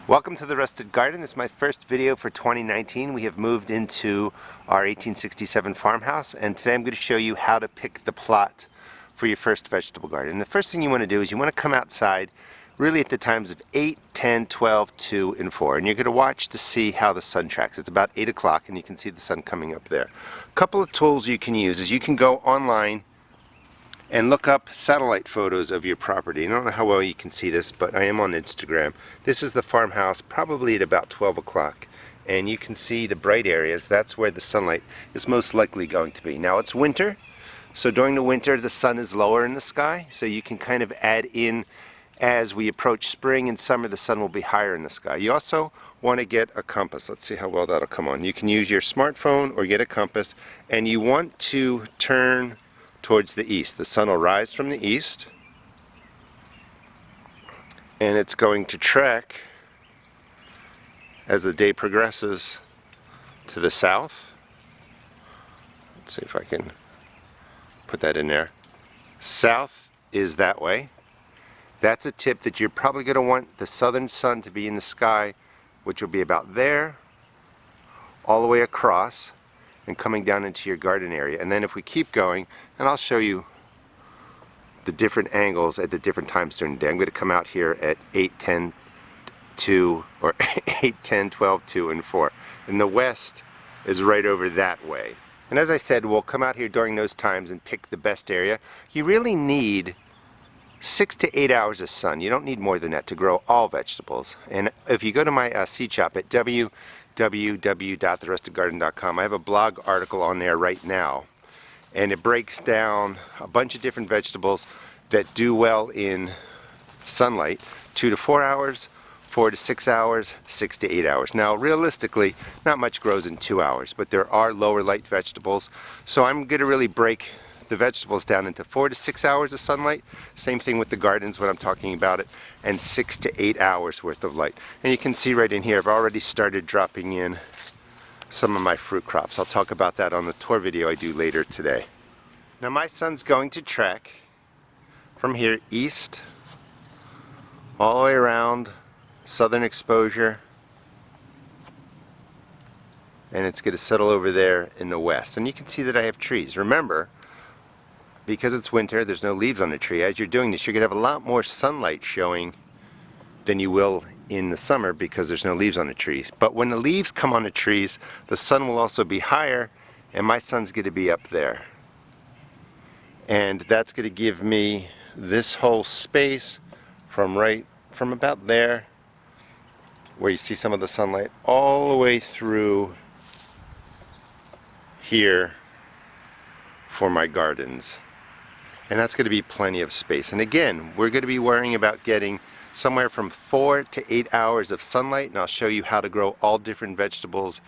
Welcome to the Rusted Garden. This is my first video for 2019. We have moved into our 1867 farmhouse, and today I'm going to show you how to pick the plot for your first vegetable garden. And the first thing you want to do is you want to come outside really at the times of 8, 10, 12, 2, and 4. And you're going to watch to see how the sun tracks. It's about 8 o'clock and you can see the sun coming up there. A couple of tools you can use is you can go online and look up satellite photos of your property. I don't know how well you can see this, but I am on Instagram. This is the farmhouse probably at about 12 o'clock. And you can see the bright areas. That's where the sunlight is most likely going to be. Now it's winter, so during the winter the sun is lower in the sky, so you can kind of add in as we approach spring and summer, the sun will be higher in the sky. You also want to get a compass. Let's see how well that'll come on. You can use your smartphone or get a compass, and you want to turn towards the east. The sun will rise from the east and it's going to trek as the day progresses to the south. Let's see if I can put that in there. South is that way. That's a tip that you're probably going to want the southern sun to be in the sky, which will be about there, all the way across and coming down into your garden area. And then if we keep going, and I'll show you the different angles at the different times during the day. I'm going to come out here at 8, 10, 2, or 8, 10, 12, 2, and 4. And the west is right over that way. And as I said, we'll come out here during those times and pick the best area. You really need 6 to 8 hours of sun. You don't need more than that to grow all vegetables. And if you go to my seed shop at www.therustedgarden.com, I have a blog article on there right now, and it breaks down a bunch of different vegetables that do well in sunlight. 2 to 4 hours, 4 to 6 hours, 6 to 8 hours. Now realistically, not much grows in 2 hours, but there are lower light vegetables, so I'm going to really break the vegetables down into 4 to 6 hours of sunlight. Same thing with the gardens when I'm talking about it, and 6 to 8 hours worth of light. And you can see right in here I've already started dropping in some of my fruit crops. I'll talk about that on the tour video I do later today. Now my sun's going to trek from here east all the way around southern exposure, and it's going to settle over there in the west. And you can see that I have trees. Remember, because it's winter, there's no leaves on the tree. As you're doing this, you're going to have a lot more sunlight showing than you will in the summer because there's no leaves on the trees. But when the leaves come on the trees, the sun will also be higher, and my sun's going to be up there. And that's going to give me this whole space from about there, where you see some of the sunlight, all the way through here for my gardens. And that's going to be plenty of space. And again, we're going to be worrying about getting somewhere from 4 to 8 hours of sunlight, and I'll show you how to grow all different vegetables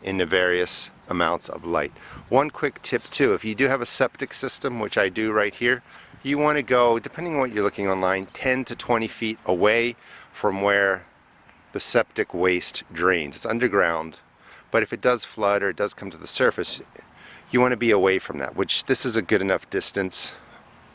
in the various amounts of light. One quick tip too, if you do have a septic system, which I do right here, you want to go, depending on what you're looking online, 10 to 20 feet away from where the septic waste drains. It's underground, but if it does flood or it does come to the surface, you want to be away from that, which this is a good enough distance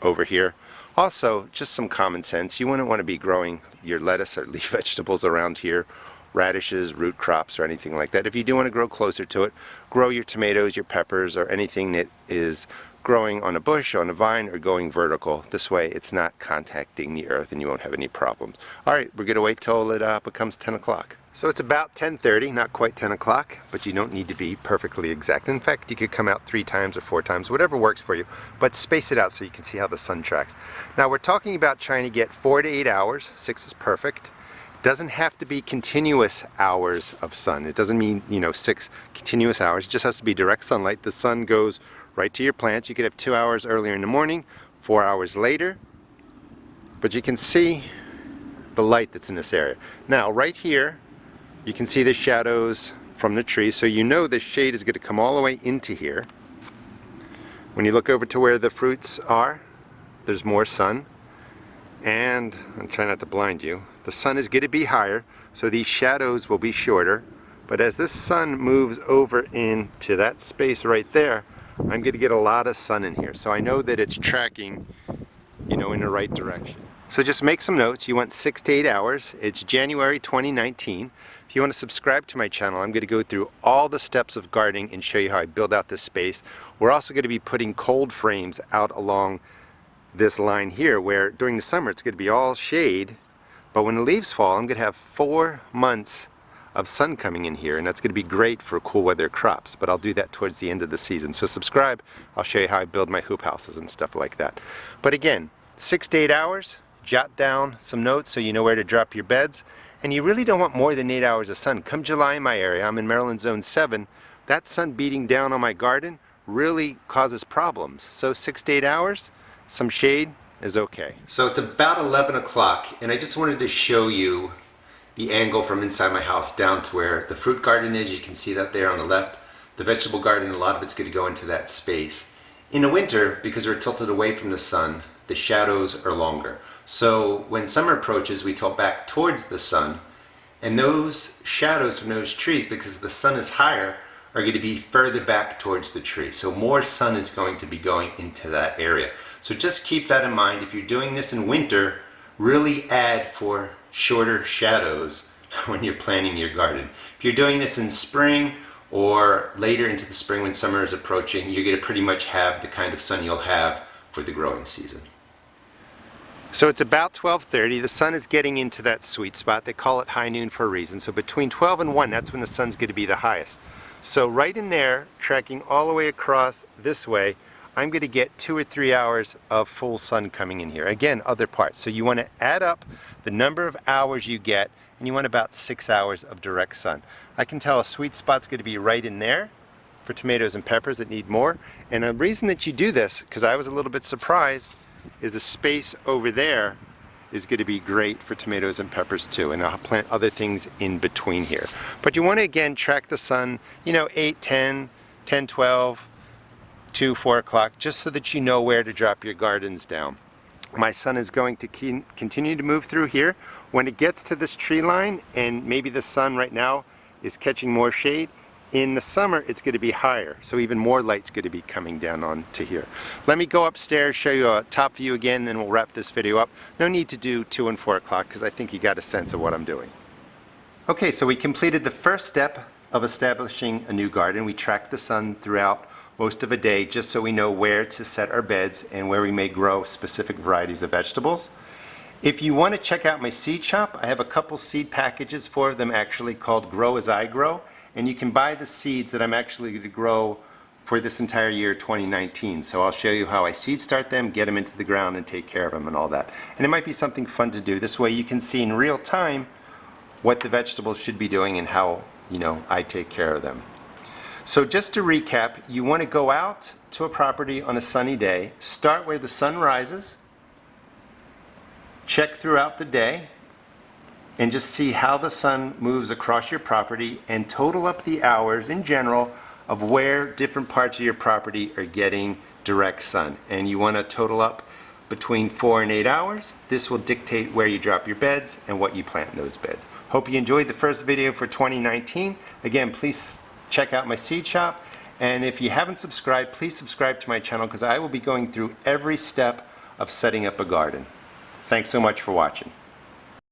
over here. Also, just some common sense, you wouldn't want to be growing your lettuce or leaf vegetables around here, radishes, root crops, or anything like that. If you do want to grow closer to it, grow your tomatoes, your peppers, or anything that is growing on a bush, on a vine, or going vertical. This way it's not contacting the earth and you won't have any problems. Alright, we're going to wait till it becomes 10 o'clock. So it's about 10:30, not quite 10 o'clock, but you don't need to be perfectly exact. In fact, you could come out 3 times or 4 times, whatever works for you, but space it out so you can see how the sun tracks. Now we're talking about trying to get 4 to 8 hours. 6 is perfect. Doesn't have to be continuous hours of sun. It doesn't mean, 6 continuous hours. It just has to be direct sunlight. The sun goes right to your plants. You could have 2 hours earlier in the morning, 4 hours later, but you can see the light that's in this area. Now right here you can see the shadows from the trees, so you know the shade is going to come all the way into here. When you look over to where the fruits are, there's more sun, and I'm trying not to blind you, the sun is going to be higher, so these shadows will be shorter. But as this sun moves over into that space right there, I'm going to get a lot of sun in here, so I know that it's tracking, in the right direction. So just make some notes. You want 6 to 8 hours. It's January 2019. If you want to subscribe to my channel, I'm going to go through all the steps of gardening and show you how I build out this space. We're also going to be putting cold frames out along this line here, where during the summer it's going to be all shade, but when the leaves fall, I'm going to have 4 months of sun coming in here, and that's going to be great for cool weather crops, but I'll do that towards the end of the season. So subscribe. I'll show you how I build my hoop houses and stuff like that. But again, 6 to 8 hours. Jot down some notes so you know where to drop your beds, and you really don't want more than 8 hours of sun. Come July in my area, I'm in Maryland Zone 7, that sun beating down on my garden really causes problems. So 6 to 8 hours, some shade is okay. So it's about 11 o'clock, and I just wanted to show you the angle from inside my house down to where the fruit garden is. You can see that there on the left. The vegetable garden, a lot of it's going to go into that space. In the winter, because we're tilted away from the sun, the shadows are longer. So when summer approaches, we tilt back towards the sun, and those shadows from those trees, because the sun is higher, are going to be further back towards the tree. So more sun is going to be going into that area. So just keep that in mind. If you're doing this in winter, really add for shorter shadows when you're planting your garden. If you're doing this in spring or later into the spring when summer is approaching, you're going to pretty much have the kind of sun you'll have for the growing season. So it's about 12:30. The sun is getting into that sweet spot. They call it high noon for a reason. So between 12 and 1, that's when the sun's going to be the highest. So right in there, tracking all the way across this way, I'm going to get 2 or 3 hours of full sun coming in here. Again, other parts. So you want to add up the number of hours you get, and you want about 6 hours of direct sun. I can tell a sweet spot's going to be right in there for tomatoes and peppers that need more. And the reason that you do this, because I was a little bit surprised, is the space over there is going to be great for tomatoes and peppers too, and I'll plant other things in between here. But you want to again track the sun, 8, 10, 10, 12, 2, 4 o'clock, just so that you know where to drop your gardens down. My sun is going to continue to move through here. When it gets to this tree line, and maybe the sun right now is catching more shade, in the summer it's going to be higher, so even more light's going to be coming down onto here. Let me go upstairs, show you a top view again, then we'll wrap this video up. No need to do 2 and 4 o'clock because I think you got a sense of what I'm doing. Okay, so we completed the first step of establishing a new garden. We tracked the sun throughout most of a day just so we know where to set our beds and where we may grow specific varieties of vegetables. If you want to check out my seed shop, I have a couple seed packages, 4 of them actually, called Grow As I Grow. And you can buy the seeds that I'm actually going to grow for this entire year 2019. So I'll show you how I seed start them, get them into the ground, and take care of them and all that. And it might be something fun to do. This way you can see in real time what the vegetables should be doing and how, I take care of them. So just to recap, you want to go out to a property on a sunny day, start where the sun rises, check throughout the day, and just see how the sun moves across your property and total up the hours in general of where different parts of your property are getting direct sun. And you want to total up between 4 and 8 hours. This will dictate where you drop your beds and what you plant in those beds. Hope you enjoyed the first video for 2019. Again, please check out my seed shop. And if you haven't subscribed, please subscribe to my channel because I will be going through every step of setting up a garden. Thanks so much for watching.